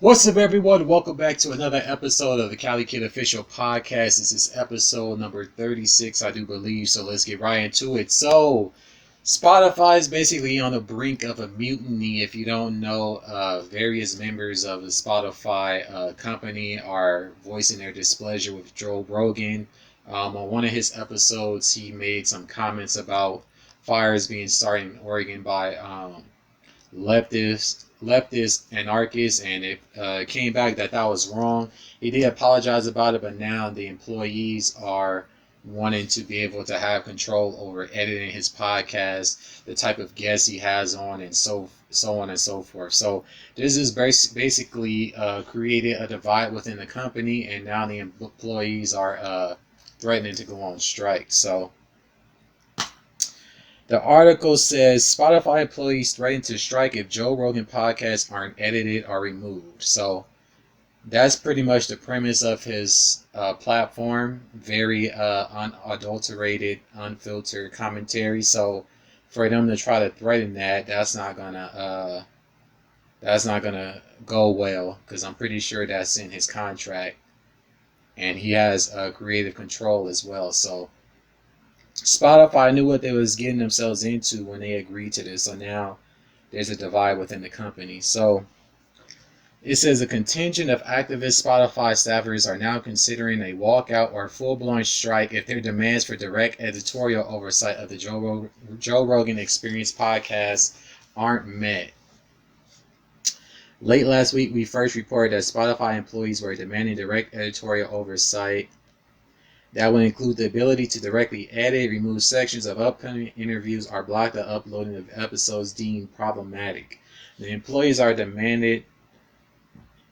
What's up, everyone? Welcome back to another episode of the Cali Kid Official Podcast. This is episode number 36, I do believe. So let's get right into it. So Spotify is basically on the brink of a mutiny. If you don't know, various members of the Spotify company are voicing their displeasure with Joe Rogan. On one of his episodes, he made some comments about fires being started in Oregon by leftist anarchists, and it came back that was wrong. He did apologize about it, but now the employees are wanting to be able to have control over editing his podcast, the type of guests he has on, and so on and so forth. So this is basically created a divide within the company, and now the employees are threatening to go on strike. So the article says Spotify employees threaten to strike if Joe Rogan podcasts aren't edited or removed. So that's pretty much the premise of his platform. Very unadulterated, unfiltered commentary. So for them to try to threaten that, that's not gonna go well, because I'm pretty sure that's in his contract, and he has creative control as well. So Spotify knew what they was getting themselves into when they agreed to this. So now there's a divide within the company. So it says a contingent of activist Spotify staffers are now considering a walkout or full-blown strike if their demands for direct editorial oversight of the Joe Rogan Experience podcast aren't met. Late last week, we first reported that Spotify employees were demanding direct editorial oversight that would include the ability to directly edit, remove sections of upcoming interviews, or block the uploading of episodes deemed problematic. The employees are demanded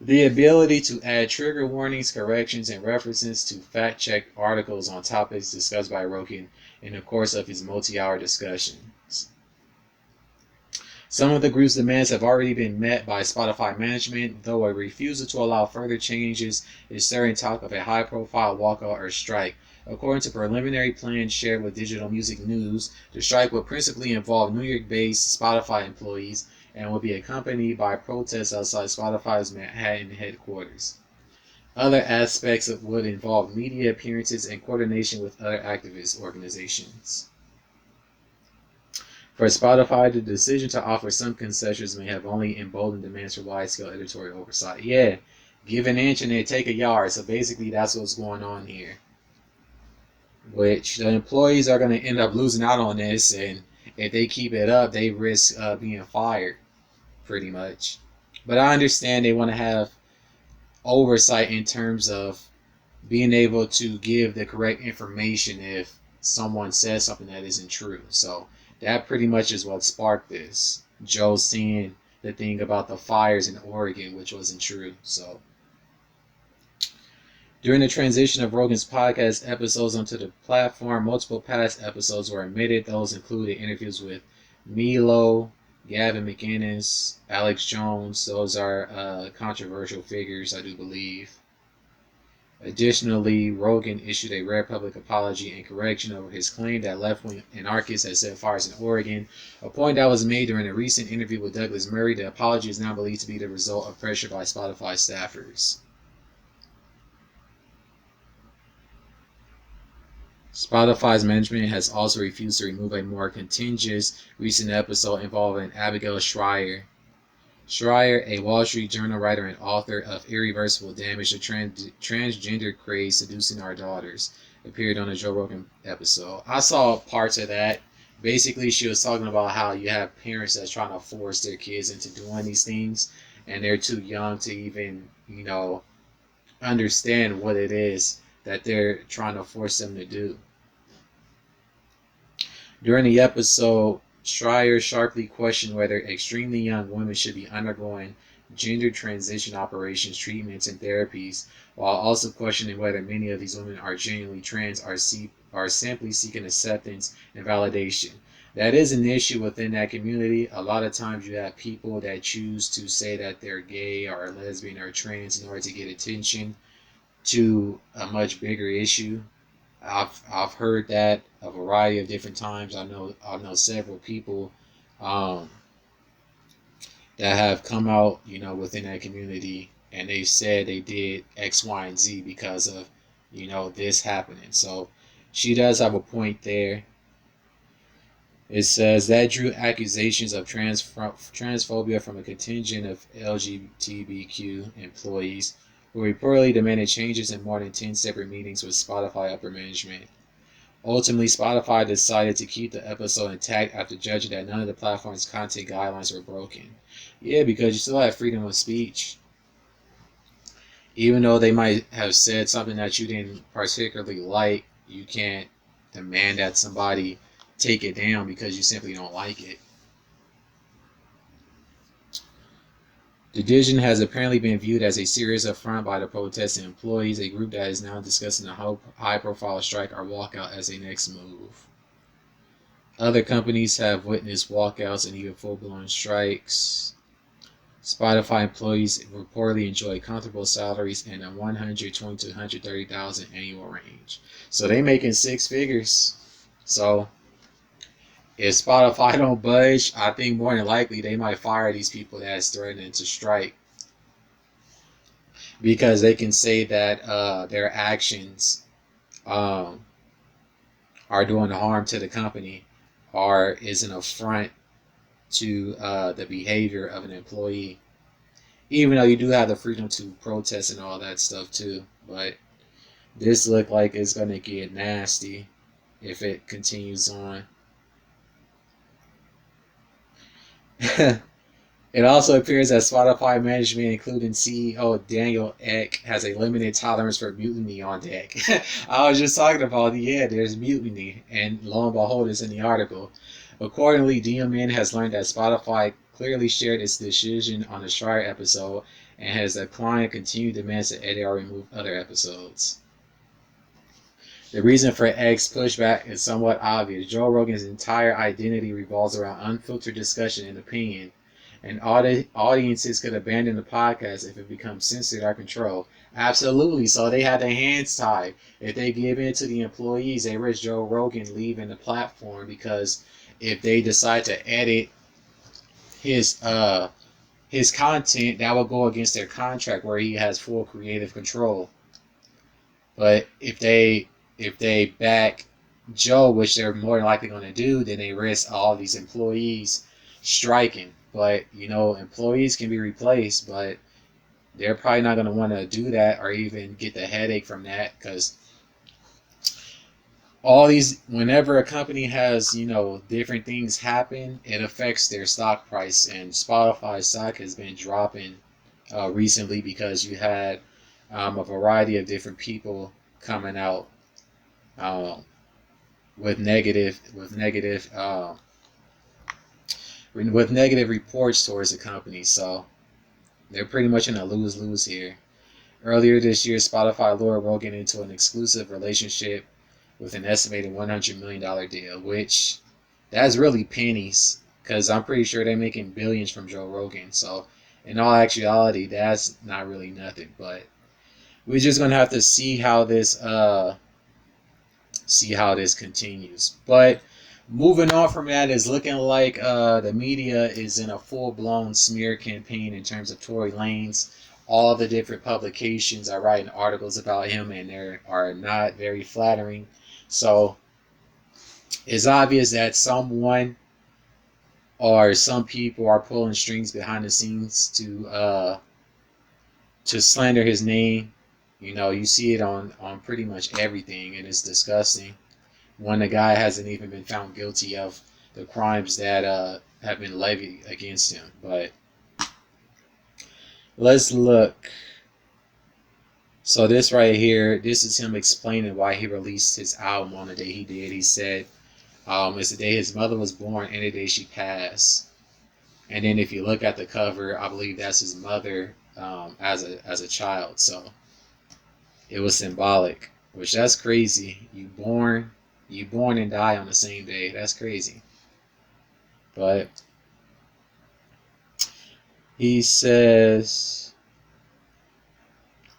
the ability to add trigger warnings, corrections, and references to fact-check articles on topics discussed by Rogan in the course of his multi-hour discussions. Some of the group's demands have already been met by Spotify management, though a refusal to allow further changes is stirring talk of a high-profile walkout or strike. According to preliminary plans shared with Digital Music News, the strike will principally involve New York-based Spotify employees and will be accompanied by protests outside Spotify's Manhattan headquarters. Other aspects would involve media appearances and coordination with other activist organizations. For Spotify, the decision to offer some concessions may have only emboldened demands for wide-scale editorial oversight. Yeah, give an inch and they take a yard. So basically that's what's going on here. Which the employees are going to end up losing out on this, and if they keep it up, they risk being fired, pretty much. But I understand they want to have oversight in terms of being able to give the correct information if someone says something that isn't true. So that pretty much is what sparked this. Joe seeing the thing about the fires in Oregon, which wasn't true. So during the transition of Rogan's podcast episodes onto the platform, multiple past episodes were omitted. Those included interviews with Milo, Gavin McInnes, Alex Jones. Those are controversial figures, I do believe. Additionally, Rogan issued a rare public apology and correction over his claim that left-wing anarchists had set fires in Oregon, a point that was made during a recent interview with Douglas Murray. The apology is now believed to be the result of pressure by Spotify staffers. Spotify's management has also refused to remove a more contentious recent episode involving Abigail Shrier. Shrier, a Wall Street Journal writer and author of Irreversible Damage, the transgender craze seducing our daughters, appeared on a Joe Rogan episode. I saw parts of that. Basically, she was talking about how you have parents that's trying to force their kids into doing these things, and they're too young to even, understand what it is that they're trying to force them to do. During the episode, Shrier sharply questioned whether extremely young women should be undergoing gender transition operations, treatments, and therapies, while also questioning whether many of these women are genuinely trans or are simply seeking acceptance and validation. That is an issue within that community. A lot of times you have people that choose to say that they're gay or lesbian or trans in order to get attention to a much bigger issue. I've heard that a variety of different times. I know several people that have come out, within that community and they said they did X, Y, and Z because of, this happening. So she does have a point there. It says that drew accusations of transphobia from a contingent of LGBTQ employees who reportedly demanded changes in more than 10 separate meetings with Spotify upper management. Ultimately, Spotify decided to keep the episode intact after judging that none of the platform's content guidelines were broken. Yeah, because you still have freedom of speech. Even though they might have said something that you didn't particularly like, you can't demand that somebody take it down because you simply don't like it. The decision has apparently been viewed as a serious affront by the protesting employees, a group that is now discussing a high-profile strike or walkout as a next move. Other companies have witnessed walkouts and even full-blown strikes. Spotify employees reportedly enjoy comfortable salaries in the $120,000 to $130,000 annual range. So they making six figures. So if Spotify don't budge, I think more than likely they might fire these people that's threatening to strike, because they can say that their actions are doing harm to the company or is an affront to the behavior of an employee. Even though you do have the freedom to protest and all that stuff too, but this look like it's gonna get nasty if it continues on. It also appears that Spotify management, including CEO Daniel Ek, has a limited tolerance for mutiny on deck. I was just talking about, there's mutiny, and lo and behold, it's in the article. Accordingly, DMN has learned that Spotify clearly shared its decision on the strike episode and has declined continued demands to edit or remove other episodes. The reason for Ek's pushback is somewhat obvious. Joe Rogan's entire identity revolves around unfiltered discussion and opinion, and audiences could abandon the podcast if it becomes censored or controlled. Absolutely. So they had their hands tied. If they give in to the employees, they risk Joe Rogan leaving the platform, because if they decide to edit his content, that will go against their contract where he has full creative control. But if they back Joe, which they're more than likely going to do, then they risk all these employees striking. But, employees can be replaced, but they're probably not going to want to do that or even get the headache from that, because whenever a company has, different things happen, it affects their stock price. And Spotify stock has been dropping recently because you had a variety of different people coming out with negative reports towards the company. So they're pretty much in a lose-lose here. Earlier this year, Spotify lured Rogan into an exclusive relationship with an estimated $100 million deal, which that's really pennies, because I'm pretty sure they're making billions from Joe Rogan. So in all actuality, that's not really nothing. But we're just gonna have to see how this continues. But moving on from that, is looking like the media is in a full-blown smear campaign in terms of Tory Lanez. All the different publications are writing articles about him, and they are not very flattering. So it's obvious that someone or some people are pulling strings behind the scenes to slander his name. You see it on pretty much everything, and it's disgusting when the guy hasn't even been found guilty of the crimes that have been levied against him. But let's look. So this right here, this is him explaining why he released his album on the day he did. He said, it's the day his mother was born and the day she passed. And then if you look at the cover, I believe that's his mother as a child. So it was symbolic, which that's crazy. You born and die on the same day. That's crazy. But he says,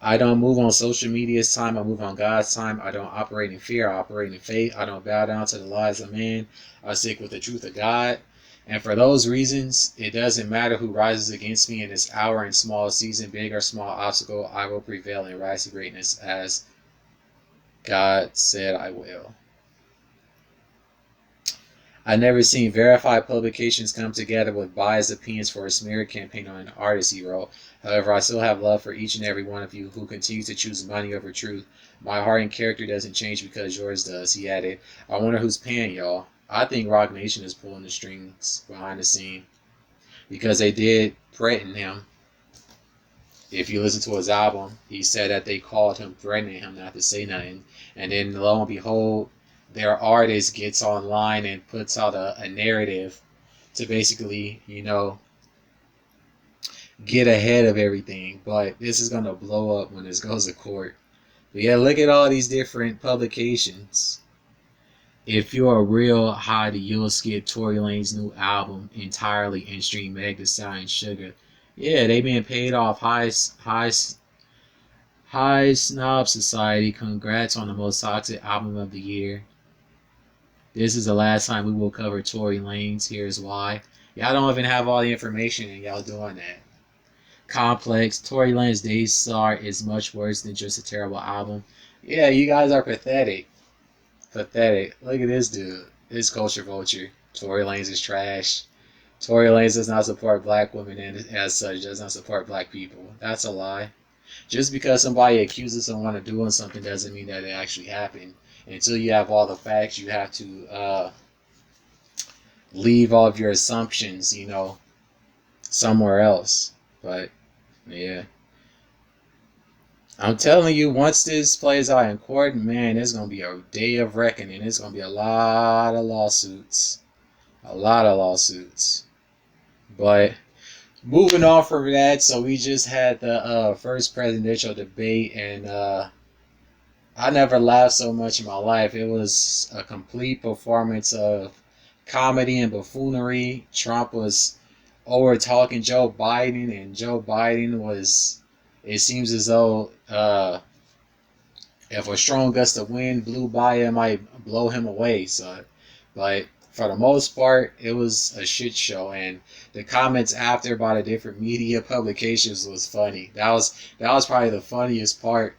I don't move on social media's time. I move on God's time. I don't operate in fear. I operate in faith. I don't bow down to the lies of man. I stick with the truth of God. And for those reasons, it doesn't matter who rises against me in this hour and small season, big or small obstacle, I will prevail and rise to greatness as God said I will. I've never seen verified publications come together with biased opinions for a smear campaign on an artist, he wrote. However, I still have love for each and every one of you who continue to choose money over truth. My heart and character doesn't change because yours does, he added. I wonder who's paying y'all. I think Rock Nation is pulling the strings behind the scene because they did threaten him. If you listen to his album, he said that they called him, threatening him not to say nothing. And then lo and behold, their artist gets online and puts out a narrative to basically, get ahead of everything. But this is going to blow up when this goes to court. But yeah, look at all these different publications. If you're a real hottie, you'll skip Tory Lanez new album entirely and stream Meg Thee Stallion Sugar. Yeah, they being paid off high snob society. Congrats on the most toxic album of the year. This is the last time we will cover Tory Lanez. Here's why. Y'all don't even have all the information and y'all doing that. Complex. Tory Lanez Daystar is much worse than just a terrible album. Yeah, you guys are pathetic. Pathetic. Look at this dude. This culture vulture. Tory Lanez is trash. Tory Lanez does not support black women and as such does not support black people. That's a lie. Just because somebody accuses someone of doing something doesn't mean that it actually happened. Until you have all the facts, you have to leave all of your assumptions, somewhere else. But, yeah. I'm telling you, once this plays out in court, man, it's going to be a day of reckoning. It's going to be a lot of lawsuits. A lot of lawsuits. But moving on from that, so we just had the first presidential debate, and I never laughed so much in my life. It was a complete performance of comedy and buffoonery. Trump was over talking Joe Biden, and Joe Biden was, it seems as though if a strong gust of wind blew by, it might blow him away. So, but for the most part, it was a shit show, and the comments after by the different media publications was funny. That was probably the funniest part.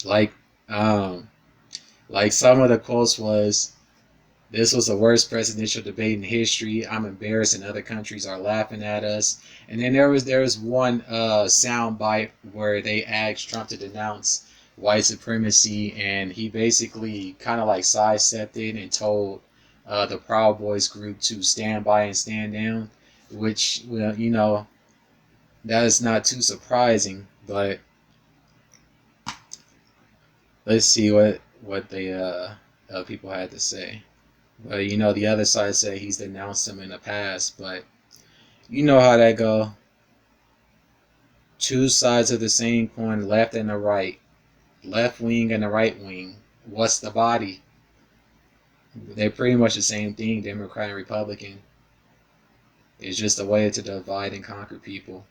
Like some of the quotes was, "This was the worst presidential debate in history. I'm embarrassed, and other countries are laughing at us." And then there was one sound bite where they asked Trump to denounce white supremacy, and he basically kind of like sidestepped it and told the Proud Boys group to stand by and stand down, which, well, that is not too surprising. But let's see what the people had to say. But the other side said he's denounced him in the past, but you know how that go. Two sides of the same coin, left and the right. Left wing and the right wing. What's the body? They're pretty much the same thing, Democrat and Republican. It's just a way to divide and conquer people.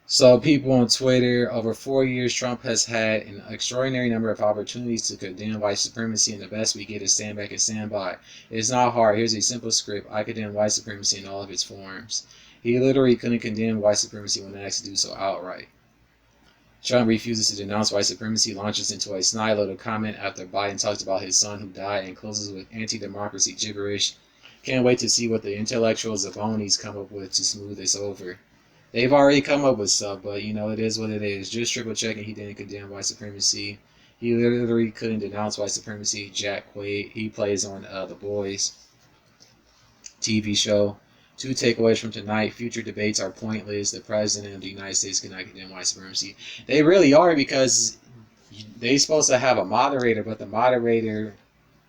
So people on Twitter, over 4 years, Trump has had an extraordinary number of opportunities to condemn white supremacy, and the best we get is stand back and stand by. It's not hard. Here's a simple script. I condemn white supremacy in all of its forms. He literally couldn't condemn white supremacy when asked to do so outright. Trump refuses to denounce white supremacy, launches into a snide-loaded comment after Biden talks about his son who died, and closes with anti-democracy gibberish. Can't wait to see what the intellectual Zavonis come up with to smooth this over. They've already come up with stuff, but it is what it is. Just triple checking he didn't condemn white supremacy. He literally couldn't denounce white supremacy. Jack Quaid, he plays on The Boys TV show. 2 takeaways from tonight. Future debates are pointless. The President of the United States cannot condemn white supremacy. They really are, because they're supposed to have a moderator, but the moderator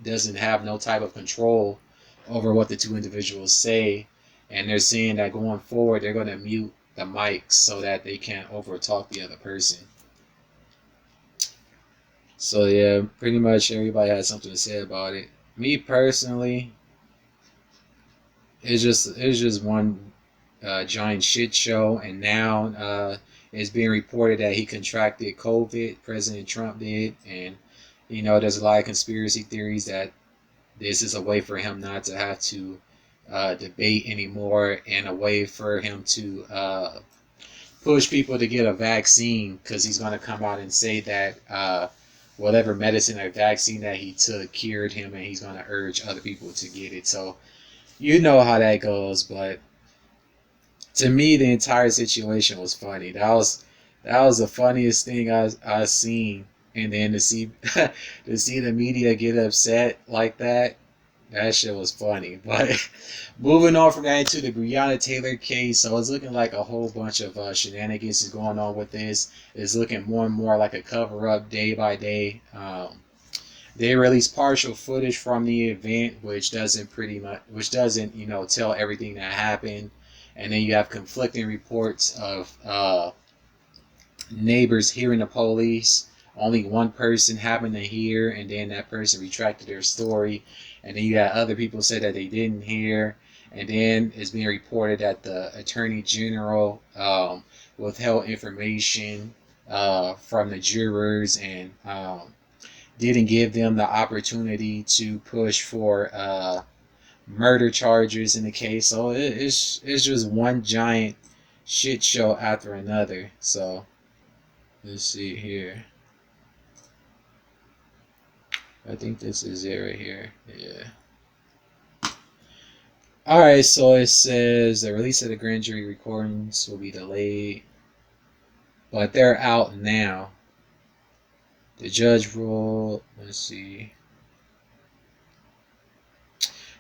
doesn't have no type of control over what the 2 individuals say. And they're saying that going forward, they're going to mute the mics so that they can't overtalk the other person. So yeah, pretty much everybody has something to say about it. Me personally, it's just one giant shit show, and now it's being reported that he contracted COVID. President Trump did, and there's a lot of conspiracy theories that this is a way for him not to have to debate anymore, and a way for him to push people to get a vaccine, because he's going to come out and say that whatever medicine or vaccine that he took cured him, and he's going to urge other people to get it. So you know how that goes. But to me, the entire situation was funny. That was the funniest thing I seen. And then to see to see the media get upset like that shit was funny. But moving on from that into the Breonna Taylor case, so it's looking like a whole bunch of shenanigans is going on with this. It's looking more and more like a cover up day by day. They released partial footage from the event, which doesn't tell everything that happened, and then you have conflicting reports of neighbors hearing the police. Only one person happened to hear, and then that person retracted their story. And then you had other people say that they didn't hear. And then it's being reported that the Attorney General withheld information from the jurors, and didn't give them the opportunity to push for murder charges in the case. So it's just one giant shit show after another. So let's see here. I think this is it right here. Yeah. Alright, so it says the release of the grand jury recordings will be delayed, but they're out now. The judge ruled, let's see.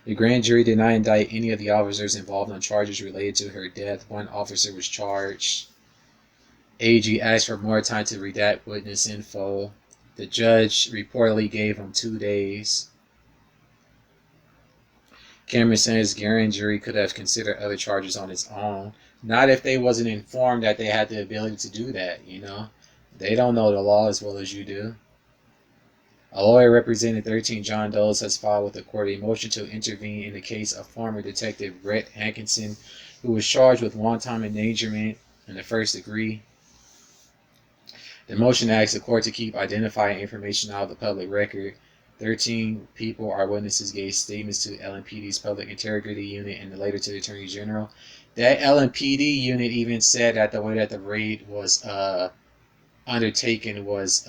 The grand jury did not indict any of the officers involved on charges related to her death. One officer was charged. AG asked for more time to redact witness info. The judge reportedly gave him 2 days. Cameron says grand jury could have considered other charges on its own. Not if they wasn't informed that they had the ability to do that, They don't know the law as well as you do. A lawyer representing 13 John Does has filed with the court a motion to intervene in the case of former Detective Brett Hankinson, who was charged with wanton endangerment in the first degree. The motion asks the court to keep identifying information out of the public record. 13 people are witnesses gave statements to LMPD's Public Integrity Unit and later to the Attorney General. That LMPD unit even said that the way that the raid was undertaken was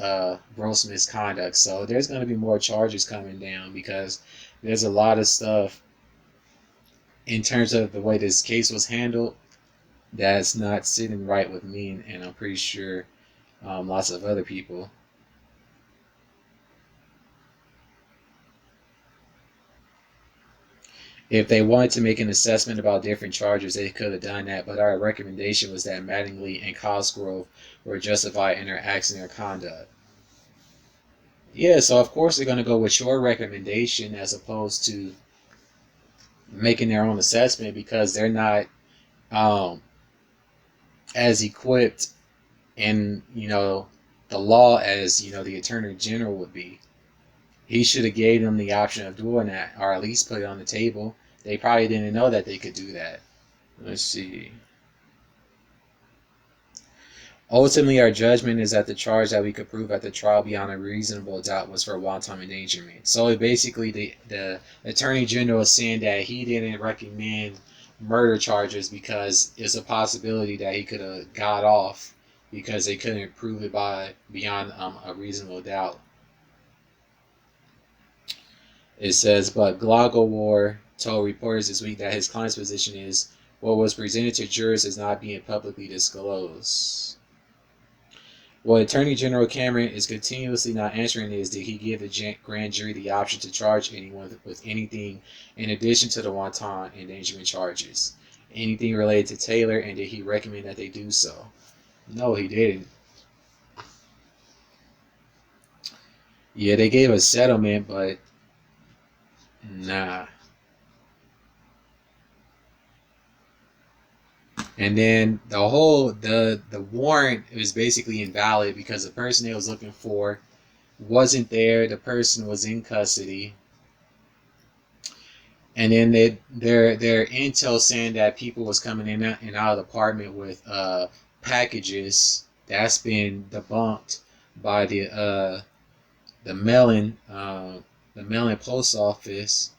gross misconduct. So there's going to be more charges coming down, because there's a lot of stuff in terms of the way this case was handled that's not sitting right with me, and I'm pretty sure lots of other people. If they wanted to make an assessment about different charges, they could have done that, but our recommendation was that Mattingly and Cosgrove were justified in their acts and their conduct. Yeah, so of course they're going to go with your recommendation as opposed to making their own assessment, because they're not as equipped in, the law as, the Attorney General would be. He should have gave them the option of doing that, or at least put it on the table. They probably didn't know that they could do that. Let's see. Ultimately, our judgment is that the charge that we could prove at the trial beyond a reasonable doubt was for wanton endangerment. So basically, the Attorney General is saying that he didn't recommend murder charges because it's a possibility that he could have got off because they couldn't prove it beyond a reasonable doubt. It says, but Glagowar told reporters this week that his client's position is what was presented to jurors is not being publicly disclosed. What Attorney General Cameron is continuously not answering is, did he give the grand jury the option to charge anyone with anything in addition to the wanton endangerment charges? Anything related to Taylor, and did he recommend that they do so? No, he didn't. Yeah, they gave a settlement, but nah. And then the warrant was basically invalid because the person they was looking for wasn't there. The person was in custody. And then their intel saying that people was coming in and out of the apartment with packages. That's been debunked by the Mellon the Maryland Post Office.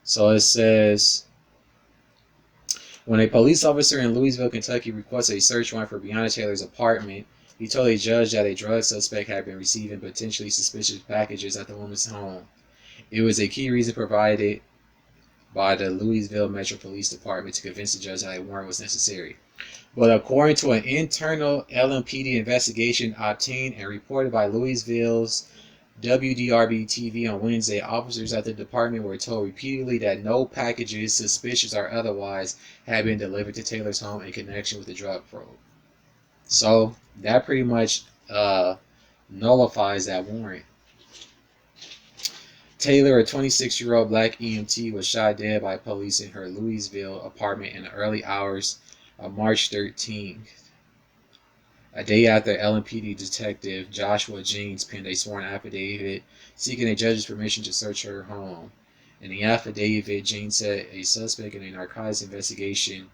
So it says, when a police officer in Louisville, Kentucky requested a search warrant for Breonna Taylor's apartment, he told a judge that a drug suspect had been receiving potentially suspicious packages at the woman's home. It was a key reason provided by the Louisville Metro Police Department to convince the judge that a warrant was necessary. But according to an internal LMPD investigation obtained and reported by Louisville's WDRB-TV on Wednesday, officers at the department were told repeatedly that no packages, suspicious or otherwise, had been delivered to Taylor's home in connection with the drug probe. So that pretty much nullifies that warrant. Taylor, a 26-year-old black EMT, was shot dead by police in her Louisville apartment in the early hours of March 13th. A day after, LMPD detective Joshua Jeans penned a sworn affidavit seeking a judge's permission to search her home. In the affidavit, Jeans said a suspect in a narcotics investigation,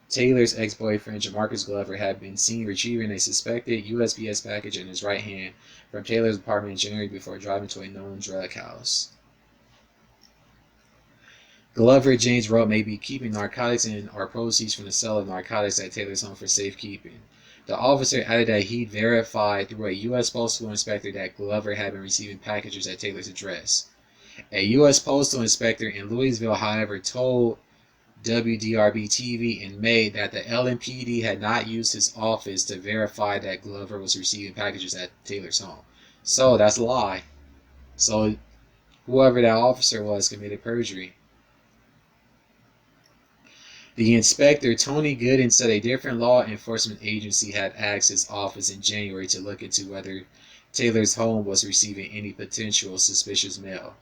Taylor's ex-boyfriend Jamarcus Glover, had been seen retrieving a suspected USPS package in his right hand from Taylor's apartment in January before driving to a known drug house. Glover, James wrote, may be keeping narcotics in or proceeds from the sale of narcotics at Taylor's home for safekeeping. The officer added that he'd verified through a U.S. Postal Inspector that Glover had been receiving packages at Taylor's address. A U.S. Postal Inspector in Louisville, however, told WDRB-TV in May that the LMPD had not used his office to verify that Glover was receiving packages at Taylor's home. So that's a lie. So whoever that officer was committed perjury. The inspector, Tony Gooden, said a different law enforcement agency had asked his office in January to look into whether Taylor's home was receiving any potential suspicious mail.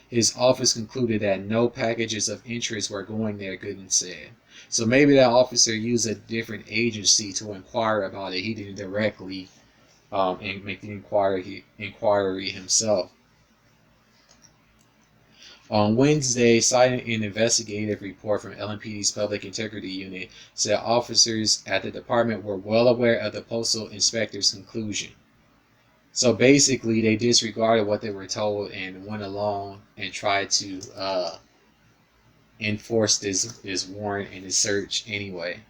His office concluded that no packages of interest were going there, Gooden said. So maybe that officer used a different agency to inquire about it. He didn't directly make the inquiry himself. On Wednesday, citing an investigative report from LMPD's Public Integrity Unit, said officers at the department were well aware of the postal inspector's conclusion. So basically, they disregarded what they were told and went along and tried to enforce this warrant and this search anyway.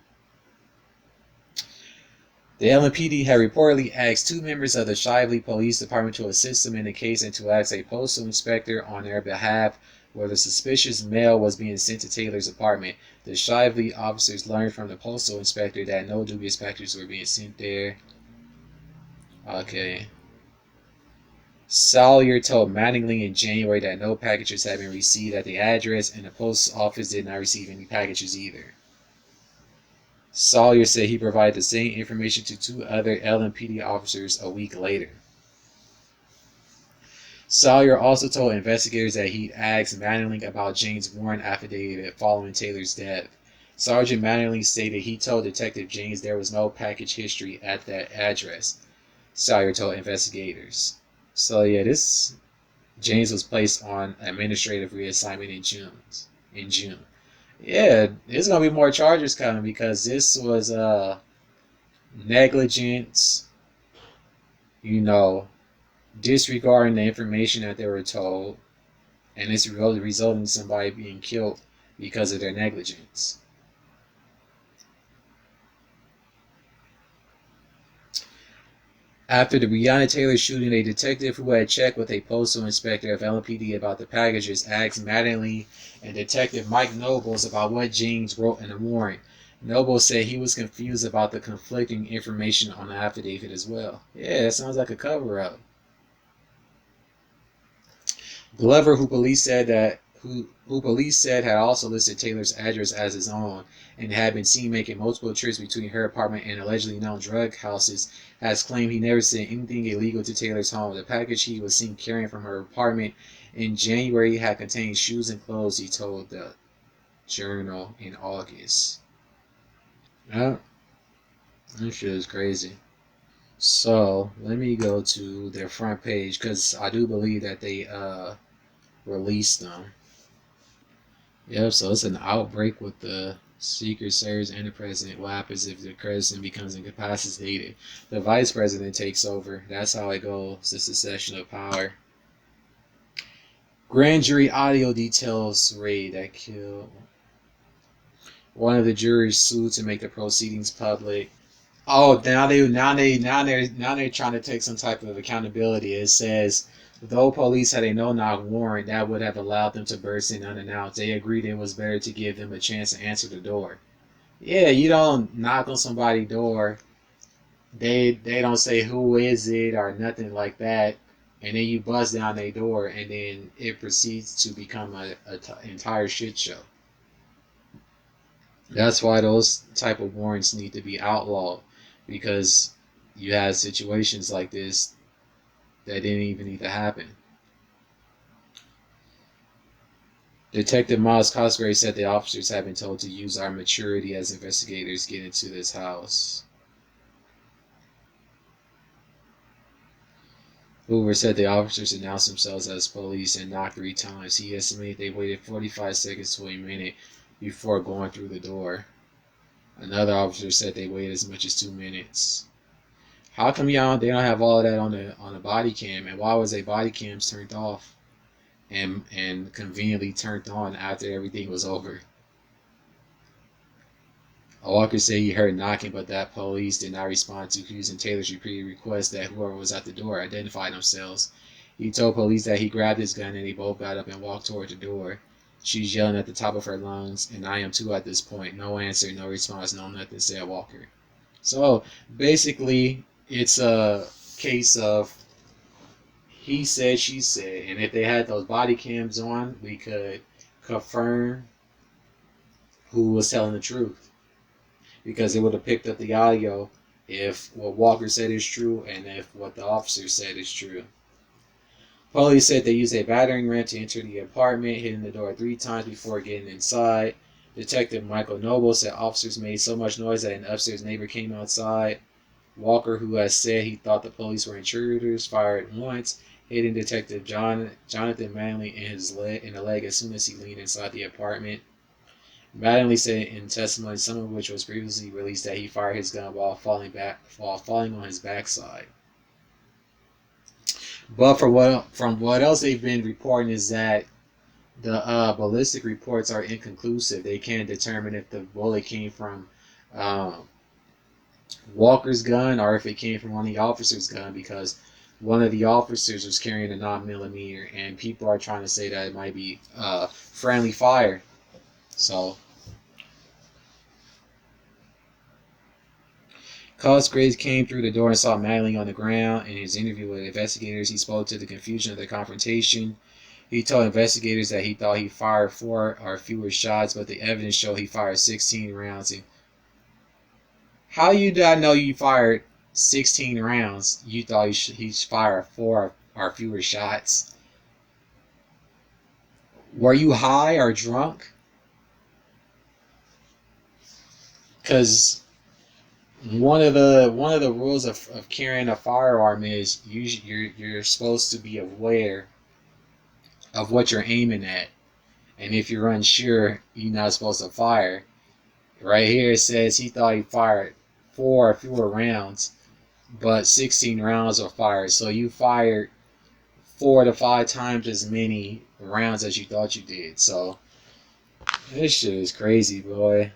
The LMPD had reportedly asked two members of the Shively Police Department to assist them in the case and to ask a postal inspector on their behalf whether suspicious mail was being sent to Taylor's apartment. The Shively officers learned from the postal inspector that no dubious packages were being sent there. Okay. Sawyer told Mattingly in January that no packages had been received at the address, and the post office did not receive any packages either. Sawyer said he provided the same information to two other LMPD officers a week later. Sawyer also told investigators that he'd asked Mattingly about Jane's warrant affidavit following Taylor's death. Sergeant Mattingly stated he told Detective James there was no package history at that address, Sawyer told investigators. So yeah, this James was placed on administrative reassignment in June. Yeah, there's gonna be more charges coming because this was negligence, disregarding the information that they were told, and it's resulting in somebody being killed because of their negligence. After the Breonna Taylor shooting, a detective who had checked with a postal inspector of LMPD about the packages asked Mattingly and Detective Mike Nobles about what James wrote in the warrant. Nobles said he was confused about the conflicting information on the affidavit as well. Yeah, it sounds like a cover-up. Glover, who police said had also listed Taylor's address as his own and had been seen making multiple trips between her apartment and allegedly known drug houses, has claimed he never sent anything illegal to Taylor's home. The package he was seen carrying from her apartment in January had contained shoes and clothes, he told the Journal in August. Yeah, this shit is crazy. So let me go to their front page because I do believe that they released them. Yep, so it's an outbreak with the Secret Service and the president. What happens if the president becomes incapacitated? The vice president takes over. That's how it goes. It's a succession of power. Grand jury audio details raid that killed. One of the jurors sued to make the proceedings public. Oh, now they're trying to take some type of accountability. It says, though police had a no-knock warrant that would have allowed them to burst in unannounced, they agreed it was better to give them a chance to answer the door. Yeah, you don't knock on somebody's door. They don't say who is it or nothing like that, and then you bust down their door, and then it proceeds to become an entire shit show. That's why those type of warrants need to be outlawed, because you have situations like this that didn't even need to happen. Detective Miles Cosgrave said the officers have been told to use our maturity as investigators get into this house. Hoover said the officers announced themselves as police and knocked 3 times. He estimated they waited 45 seconds to a minute before going through the door. Another officer said they waited as much as 2 minutes. How come they don't have all of that on the body cam? And why was a body cams turned off and conveniently turned on after everything was over? A Walker said he heard knocking, but that police did not respond to Hughes and Taylor's repeated request that whoever was at the door identify themselves. He told police that he grabbed his gun and they both got up and walked toward the door. She's yelling at the top of her lungs, and I am too at this point. No answer, no response, no nothing, said Walker. So basically, it's a case of he said, she said, and if they had those body cams on, we could confirm who was telling the truth, because it would have picked up the audio if what Walker said is true and if what the officer said is true. Police said they used a battering ram to enter the apartment, hitting the door 3 times before getting inside. Detective Michael Noble said officers made so much noise that an upstairs neighbor came outside. Walker, who has said he thought the police were intruders, fired once, hitting Detective Jonathan Manley in the leg as soon as he leaned inside the apartment. Mattingly said in testimony, some of which was previously released, that he fired his gun while falling on his backside. But from what else they've been reporting is that the ballistic reports are inconclusive. They can't determine if the bullet came from Walker's gun or if it came from one of the officers' gun, because one of the officers was carrying a 9mm, and people are trying to say that it might be friendly fire. So Cosgrave came through the door and saw Manley on the ground. In his interview with investigators, he spoke to the confusion of the confrontation. He told investigators that he thought he fired 4 or fewer shots, but the evidence showed he fired 16 rounds. How you did I know you fired 16 rounds? You thought he fired 4 or fewer shots? Were you high or drunk? Because one of the rules of carrying a firearm is you're supposed to be aware of what you're aiming at, and if you're unsure, you're not supposed to fire. Right here it says he thought he fired 4 or fewer rounds, but 16 rounds were fired. So you fired 4 to 5 times as many rounds as you thought you did. So this shit is crazy, boy.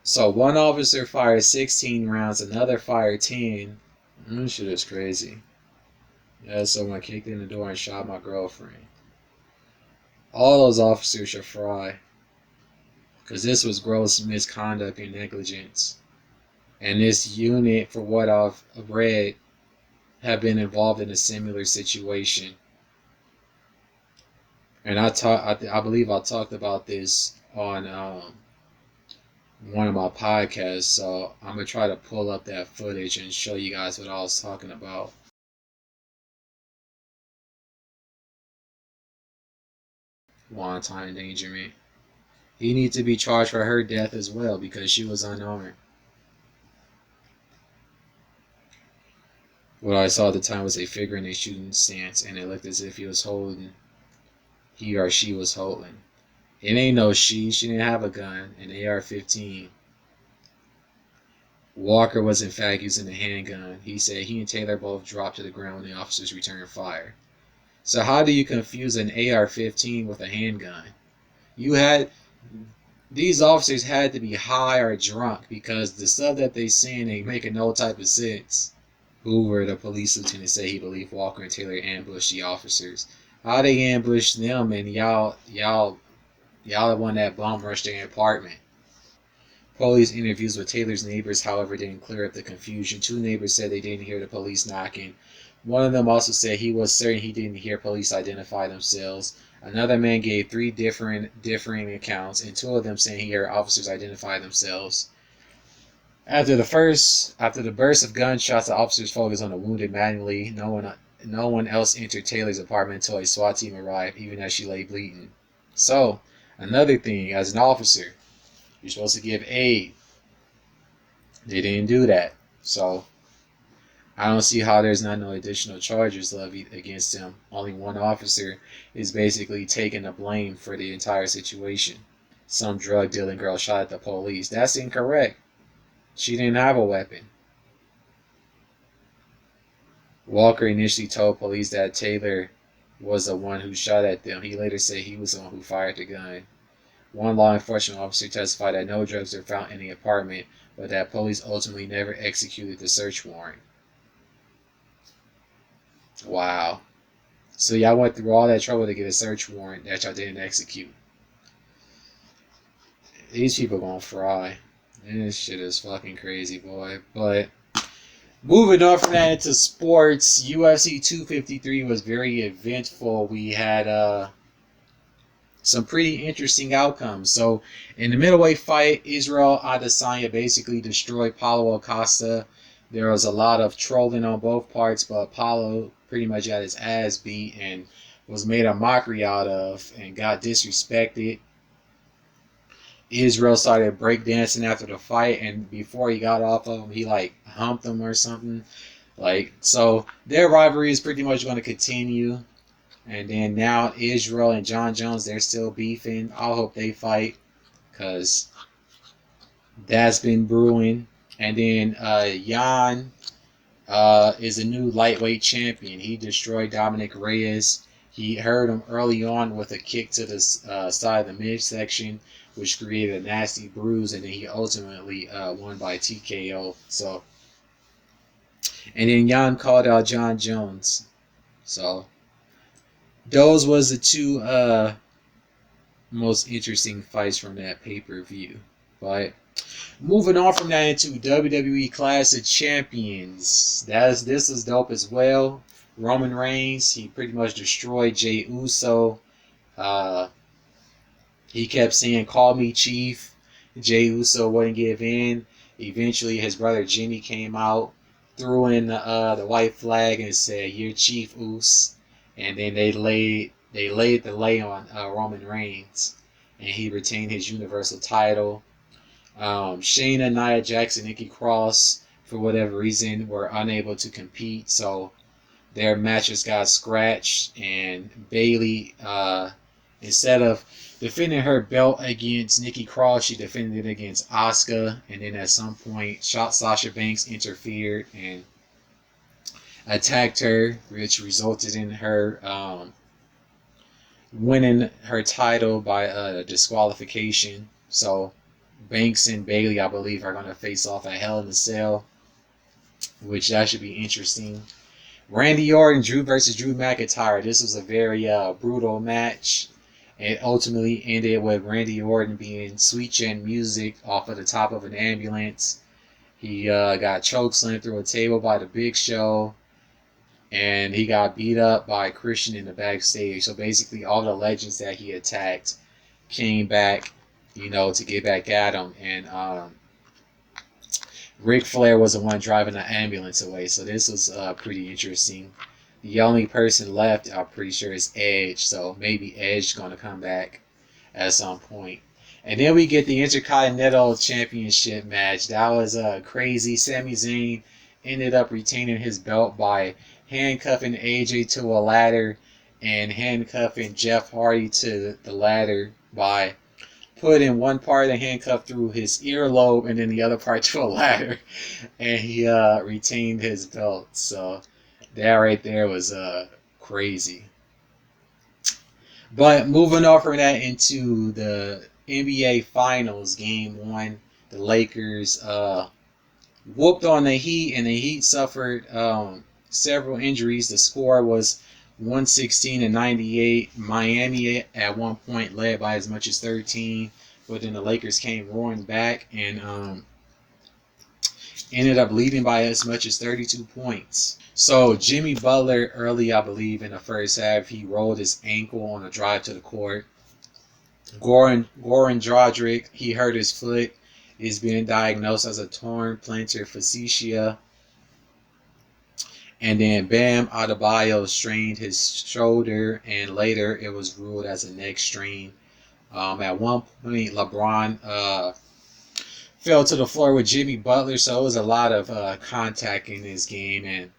So one officer fired 16 rounds, another fired 10. This shit is crazy. Yeah, someone kicked in the door and shot my girlfriend. All those officers should fry, because this was gross misconduct and negligence. And this unit, for what I've read, have been involved in a similar situation. And I believe I talked about this on one of my podcasts, so I'm going to try to pull up that footage and show you guys what I was talking about. Wanton endangerment. He needs to be charged for her death as well, because she was unarmed. What I saw at the time was a figure in a shooting stance, and it looked as if he or she was holding. It ain't no she didn't have a gun, an AR-15. Walker was in fact using a handgun. He said he and Taylor both dropped to the ground when the officers returned fire. So how do you confuse an AR-15 with a handgun? You had These officers had to be high or drunk because the stuff that they saying ain't making no type of sense. Hoover, the police lieutenant, said he believed Walker and Taylor ambushed the officers. How they ambushed them and y'all the one that bomb rushed their apartment. Police interviews with Taylor's neighbors, however, didn't clear up the confusion. Two neighbors said they didn't hear the police knocking. One of them also said he was certain he didn't hear police identify themselves. Another man gave three differing accounts, and two of them saying he heard officers identify themselves. After the burst of gunshots, the officers focused on the wounded manually. No one else entered Taylor's apartment until a SWAT team arrived, even as she lay bleeding. So, another thing, as an officer, you're supposed to give aid. They didn't do that. So, I don't see how there's not no additional charges levied against him. Only one officer is basically taking the blame for the entire situation. Some drug dealing girl shot at the police. That's incorrect. She didn't have a weapon. Walker initially told police that Taylor was the one who shot at them. He later said he was the one who fired the gun. One law enforcement officer testified that no drugs were found in the apartment, but that police ultimately never executed the search warrant. Wow. So y'all went through all that trouble to get a search warrant that y'all didn't execute. These people gonna fry. And this shit is fucking crazy, boy. But moving on from that into sports, UFC 253 was very eventful. We had some pretty interesting outcomes. So in the middleweight fight, Israel Adesanya basically destroyed Paulo Acosta. There was a lot of trolling on both parts, but Paulo pretty much got his ass beat and was made a mockery out of and got disrespected. Israel started breakdancing after the fight, and before he got off of him, he like humped him or something. So their rivalry is pretty much going to continue. And then now Israel and John Jones, they're still beefing. I hope they fight because that's been brewing. And then Jan is a new lightweight champion. He destroyed Dominic Reyes. He hurt him early on with a kick to the side of the midsection, which created a nasty bruise, and then he ultimately won by TKO. So, and then Jan called out John Jones. So, those was the two most interesting fights from that pay-per-view. But moving on from that into WWE Clash of Champions. This is dope as well. Roman Reigns, he pretty much destroyed Jey Uso. He kept saying, "Call me Chief." Jey Uso wouldn't give in. Eventually, his brother Jimmy came out, threw in the white flag, and said, "You're Chief Uso." And then they laid the lay on Roman Reigns, and he retained his Universal title. Shayna, Nia Jax, and Nikki Cross, for whatever reason, were unable to compete, so their matches got scratched. And Bayley, instead of defending her belt against Nikki Cross, she defended it against Asuka. And then at some point, Sasha Banks interfered and attacked her, which resulted in her winning her title by disqualification. So Banks and Bayley, I believe, are going to face off at Hell in a Cell, which that should be interesting. Randy Orton, Drew versus Drew McIntyre. This was a very brutal match. It ultimately ended with Randy Orton being Sweet Chin Music off of the top of an ambulance. He got chokeslammed through a table by the Big Show, and he got beat up by Christian in the backstage. So basically, all the legends that he attacked came back, to get back at him. And Ric Flair was the one driving the ambulance away. So this was pretty interesting. The only person left, I'm pretty sure, is Edge. So maybe Edge is going to come back at some point. And then we get the Intercontinental Championship match. That was crazy. Sami Zayn ended up retaining his belt by handcuffing AJ to a ladder and handcuffing Jeff Hardy to the ladder by putting one part of the handcuff through his earlobe and then the other part to a ladder. And he retained his belt. So that right there was crazy. But moving on from that into the NBA Finals, Game 1, the Lakers whooped on the Heat, and the Heat suffered several injuries. The score was 116-98. Miami at one point led by as much as 13, but then the Lakers came roaring back and ended up leading by as much as 32 points. So Jimmy Butler early, I believe, in the first half, he rolled his ankle on a drive to the court. Goran Dragic, he hurt his foot, is being diagnosed as a torn plantar fascia. And then Bam Adebayo strained his shoulder, and later it was ruled as a neck strain. At one point, LeBron fell to the floor with Jimmy Butler, so it was a lot of contact in this game, and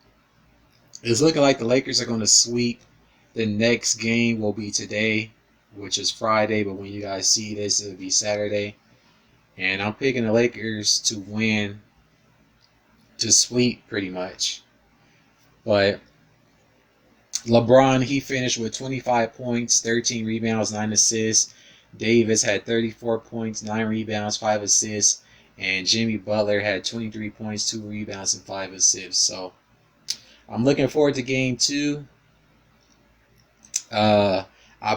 it's looking like the Lakers are going to sweep. The next game will be today, which is Friday, but when you guys see this, it'll be Saturday. And I'm picking the Lakers to win, to sweep pretty much. But LeBron, he finished with 25 points, 13 rebounds, 9 assists. Davis had 34 points, 9 rebounds, 5 assists. And Jimmy Butler had 23 points, 2 rebounds, and 5 assists. So I'm looking forward to Game 2. I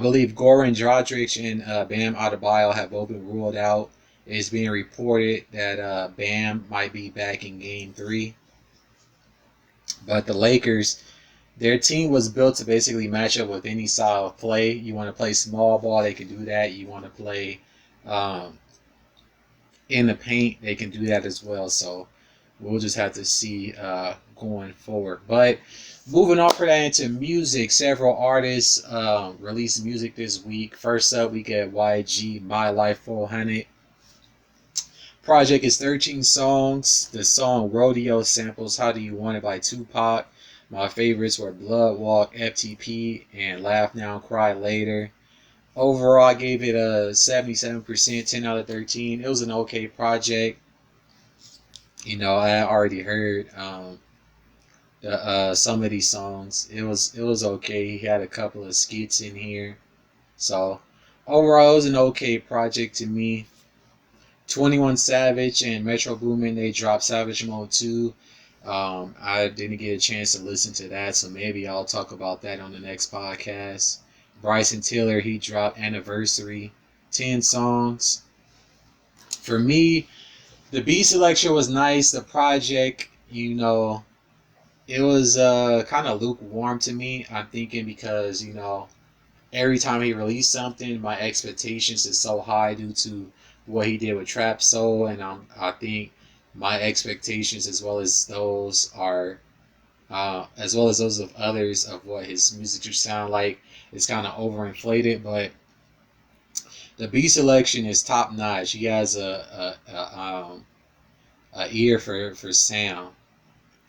believe Goran Dragic and Bam Adebayo have both been ruled out. It's being reported that Bam might be back in Game 3. But the Lakers, their team was built to basically match up with any style of play. You want to play small ball, they can do that. You want to play in the paint, they can do that as well. So we'll just have to see going forward. But moving on from that into music, several artists released music this week. First up, we get YG, My Life 400. Project is 13 songs. The song Rodeo samples How Do You Want It by Tupac. My favorites were Blood Walk, FTP, and Laugh Now, Cry Later. Overall, I gave it a 77%, 10 out of 13. It was an okay project. You know, I already heard some of these songs. It was okay. He had a couple of skits in here. So, overall, it was an okay project to me. 21 Savage and Metro Boomin, they dropped Savage Mode 2. I didn't get a chance to listen to that, so maybe I'll talk about that on the next podcast. Bryson Tiller, he dropped Anniversary, 10 songs. For me, the beat selection was nice. The project, you know, it was kind of lukewarm to me. I'm thinking because, you know, every time he released something, my expectations is so high due to what he did with Trap Soul, and I think my expectations as well as those are as well as those of others of what his music should sound like is kind of overinflated. But the beat selection is top notch. He has a ear for sound,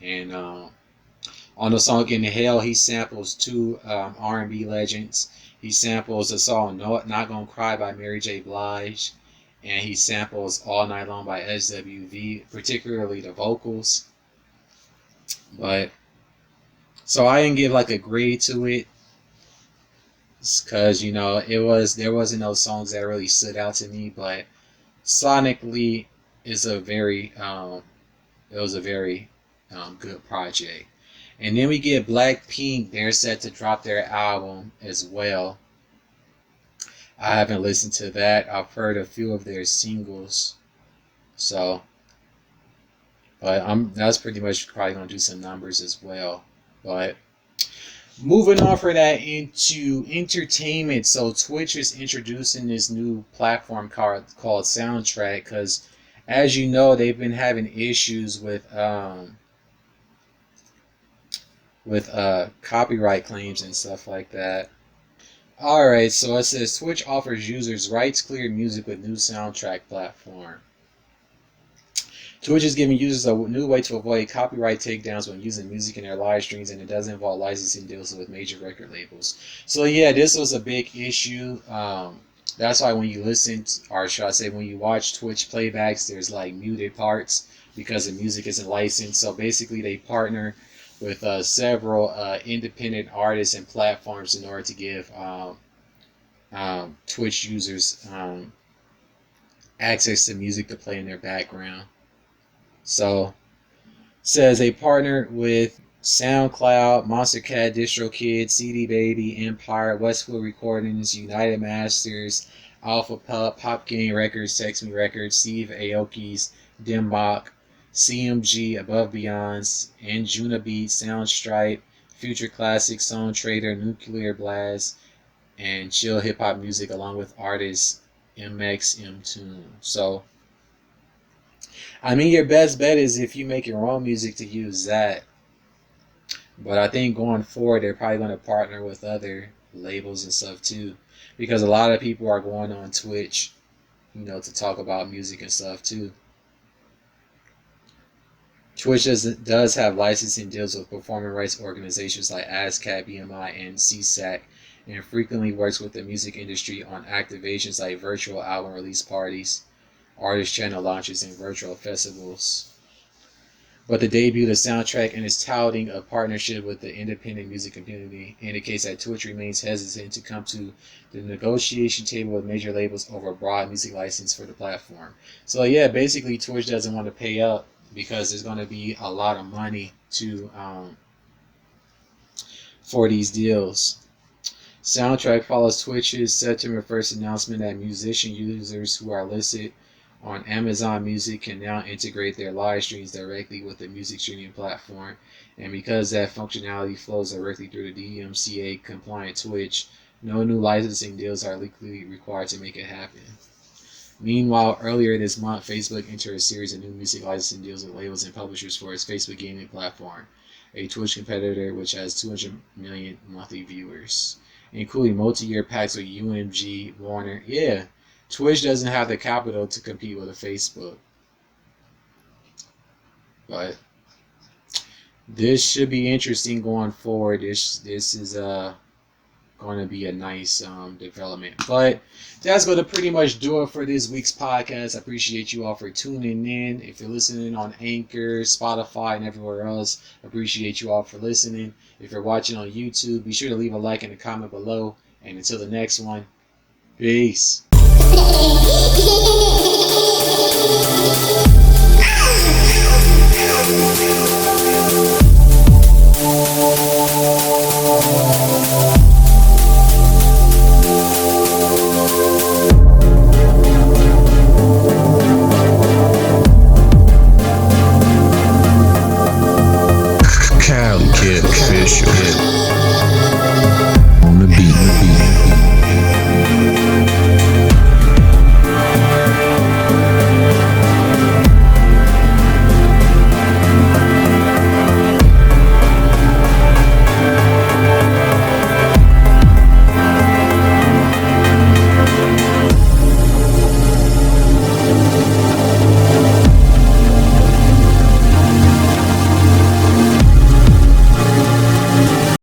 and on the song "In Hell," he samples two R&B legends. He samples the song "Not Gonna Cry" by Mary J. Blige, and he samples "All Night Long" by SWV, particularly the vocals. But so I didn't give like a grade to it, because you know there wasn't no songs that really stood out to me. But sonically, it's a very it was a very good project. And then we get Blackpink. They're set to drop their album as well. I haven't listened to that. I've heard a few of their singles. So, but that's pretty much probably gonna do some numbers as well. But moving on for that into entertainment. So Twitch is introducing this new platform called Soundtrack, because as you know, they've been having issues with copyright claims and stuff like that. Alright, so it says Twitch offers users rights cleared music with new soundtrack platform. Twitch is giving users a new way to avoid copyright takedowns when using music in their live streams, and it doesn't involve licensing deals with major record labels. So yeah, this was a big issue. That's why when you listen, or should I say when you watch Twitch playbacks, there's like muted parts because the music isn't licensed. So basically they partner with several independent artists and platforms in order to give Twitch users access to music to play in their background. So, says they partnered with SoundCloud, Monster Cat, DistroKid, CD Baby, Empire, Westwood Recordings, United Masters, Alpha Pup, Pop Gang Records, Text Me Records, Steve Aoki's, Dimbach, CMG, Above Beyonds, Anjuna Beat, Soundstripe, Future Classics, Song Trader, Nuclear Blast, and chill hip hop music along with artist MX Tune. So, I mean, your best bet is if you make your own music to use that. But I think going forward, they're probably going to partner with other labels and stuff too, because a lot of people are going on Twitch, to talk about music and stuff too. Twitch does have licensing deals with performing rights organizations like ASCAP, BMI, and CSAC, and frequently works with the music industry on activations like virtual album release parties, artist channel launches, and virtual festivals. But the debut, the soundtrack, and its touting of partnership with the independent music community indicates that Twitch remains hesitant to come to the negotiation table with major labels over a broad music license for the platform. So yeah, basically Twitch doesn't want to pay up because there's going to be a lot of money for these deals. Soundtrack follows Twitch's September 1st announcement that musician users who are listed on Amazon Music can now integrate their live streams directly with the music streaming platform. And because that functionality flows directly through the DMCA compliant Twitch, no new licensing deals are legally required to make it happen. Meanwhile, earlier this month, Facebook entered a series of new music licensing deals with labels and publishers for its Facebook gaming platform, a Twitch competitor which has 200 million monthly viewers, including multi-year packs with UMG, Warner. Yeah, Twitch doesn't have the capital to compete with a Facebook. But this should be interesting going forward. This is going to be a nice development. But that's going to pretty much do it for this week's podcast. I appreciate you all for tuning in. If you're listening on Anchor, Spotify, and everywhere else, I appreciate you all for listening. If you're watching on YouTube, be sure to leave a like and a comment below. And until the next one, peace.